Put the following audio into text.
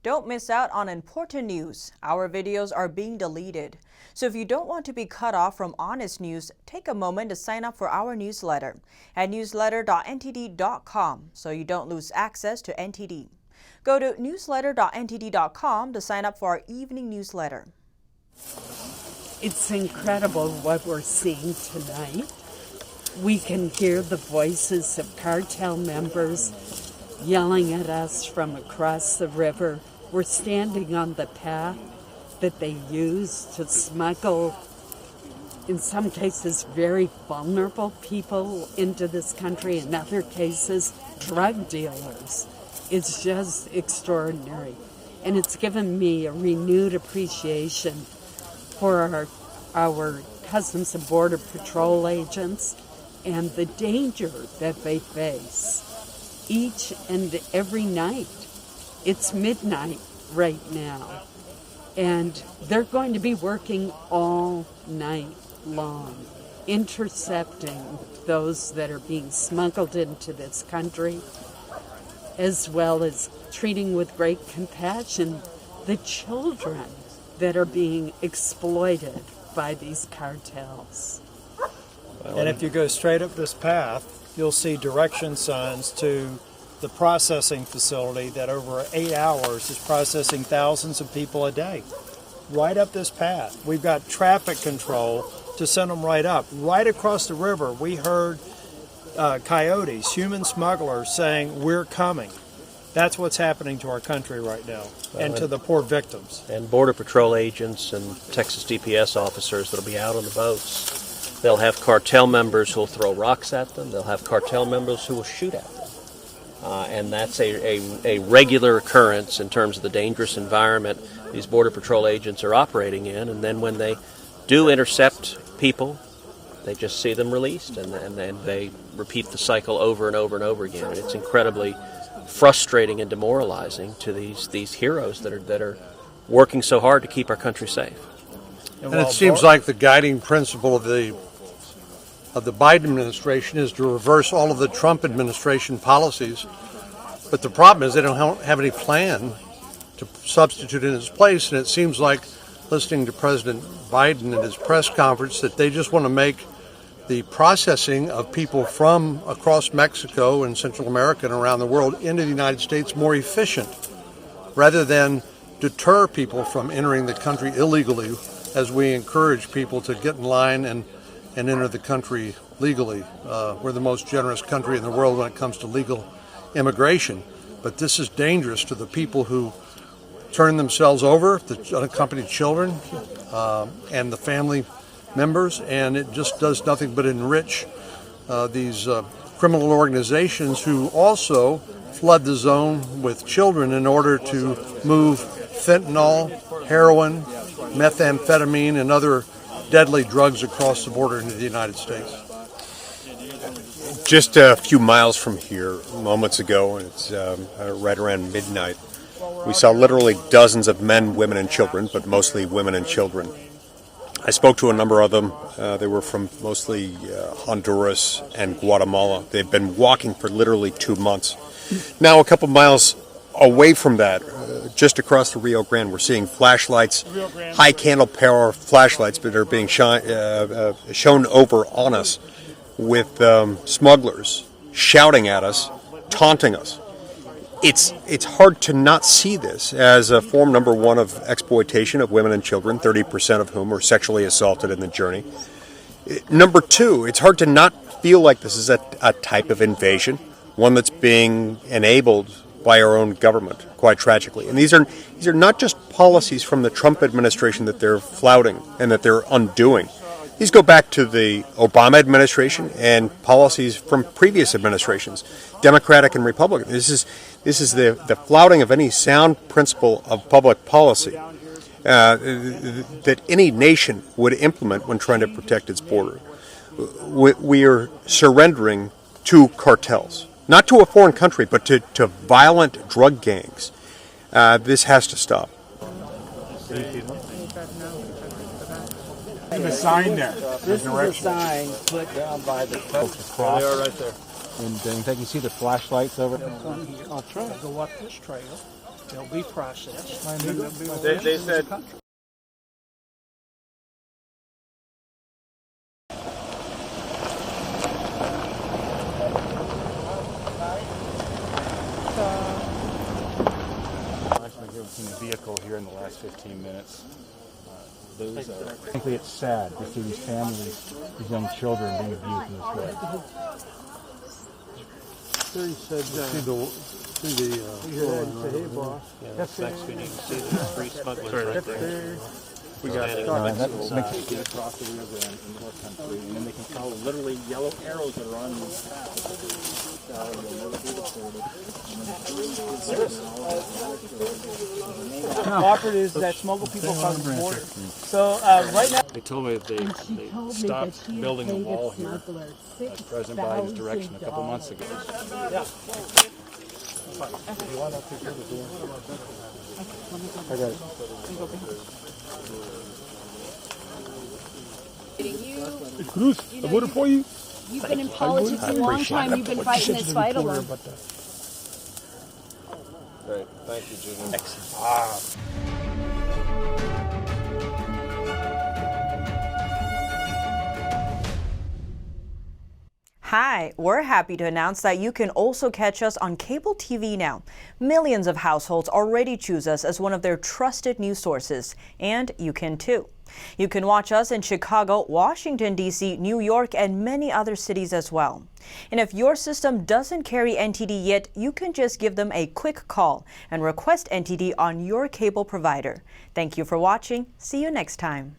Don't miss out on important news. Our videos are being deleted. So if you don't want to be cut off from honest news, take a moment to sign up for our newsletter at newsletter.ntd.com so you don't lose access to NTD. Go to newsletter.ntd.com to sign up for our evening newsletter. It's incredible what we're seeing tonight. We can hear the voices of cartel members yelling at us from across the river. We're standing on the path that they use to smuggle, in some cases, very vulnerable people into this country, in other cases, drug dealers. It's just extraordinary. And it's given me a renewed appreciation for our Customs and Border Patrol agents and the danger that they face each and every night. It's midnight right now, and they're going to be working all night long, intercepting those that are being smuggled into this country, as well as treating with great compassion the children that are being exploited by these cartels. And if you go straight up this path, you'll see direction signs to the processing facility that over 8 hours is processing thousands of people a day. Right up this path. We've got traffic control to send them right up. Right across the river, we heard coyotes, human smugglers saying, "We're coming." That's what's happening to our country right now, and to the poor victims. And Border Patrol agents and Texas DPS officers that'll be out on the boats. They'll have cartel members who will throw rocks at them. They'll have cartel members who will shoot at them. And that's a regular occurrence in terms of the dangerous environment these Border Patrol agents are operating in. And then when they do intercept people, they just see them released, and then they repeat the cycle over and over and over again. And it's incredibly frustrating and demoralizing to these heroes that are working so hard to keep our country safe. And it seems like the guiding principle of the Biden administration is to reverse all of the Trump administration policies. But the problem is they don't have any plan to substitute in its place. And it seems like, listening to President Biden at his press conference, that they just want to make the processing of people from across Mexico and Central America and around the world into the United States more efficient, rather than deter people from entering the country illegally, as we encourage people to get in line and enter the country legally. We're the most generous country in the world when it comes to legal immigration. But this is dangerous to the people who turn themselves over, the unaccompanied children, and the family members, and it just does nothing but enrich these criminal organizations who also flood the zone with children in order to move fentanyl, heroin, methamphetamine, and other deadly drugs across the border into the United States. Just a few miles from here, moments ago, and it's right around midnight, we saw literally dozens of men, women, and children, but mostly women and children. I spoke to a number of them. They were from mostly Honduras and Guatemala. They've been walking for literally 2 months. Now, a couple miles away from that, just across the Rio Grande, we're seeing flashlights, high candle power flashlights that are being shown over on us with smugglers shouting at us, taunting us. It's hard to not see this as a form, number one, of exploitation of women and children, 30% of whom are sexually assaulted in the journey. Number two, it's hard to not feel like this is a type of invasion, one that's being enabled by our own government, quite tragically. And these are not just policies from the Trump administration that they're flouting and that they're undoing. These go back to the Obama administration and policies from previous administrations, Democratic and Republican. This is the flouting of any sound principle of public policy that any nation would implement when trying to protect its border. We are surrendering to cartels, not to a foreign country, but to violent drug gangs. This has to stop. The sign there. This is a sign put down by the cross. They are right there. And they can see the flashlights over there. I'll try to go up this trail. They'll be processed. They said. In the vehicle here in the last 15 minutes. Frankly, it's sad to see these families, these young children being abused in this way. He said That's next we need to see the street smugglers right there. We got Standing that on the makes it get across the river and north country, and then they can follow literally yellow arrows that are on these paths. Cooperatives that smuggle people across the border. So right now, They told me that they stopped building a wall here at President Biden's direction a couple months ago. I got it. Cruz, I voted for you. You've been in politics a long time. You've been fighting this fight alone. Great. Thank you, Junior. Hi, we're happy to announce that you can also catch us on cable TV now. Millions of households already choose us as one of their trusted news sources, and you can too. You can watch us in Chicago, Washington, D.C., New York, and many other cities as well. And if your system doesn't carry NTD yet, you can just give them a quick call and request NTD on your cable provider. Thank you for watching. See you next time.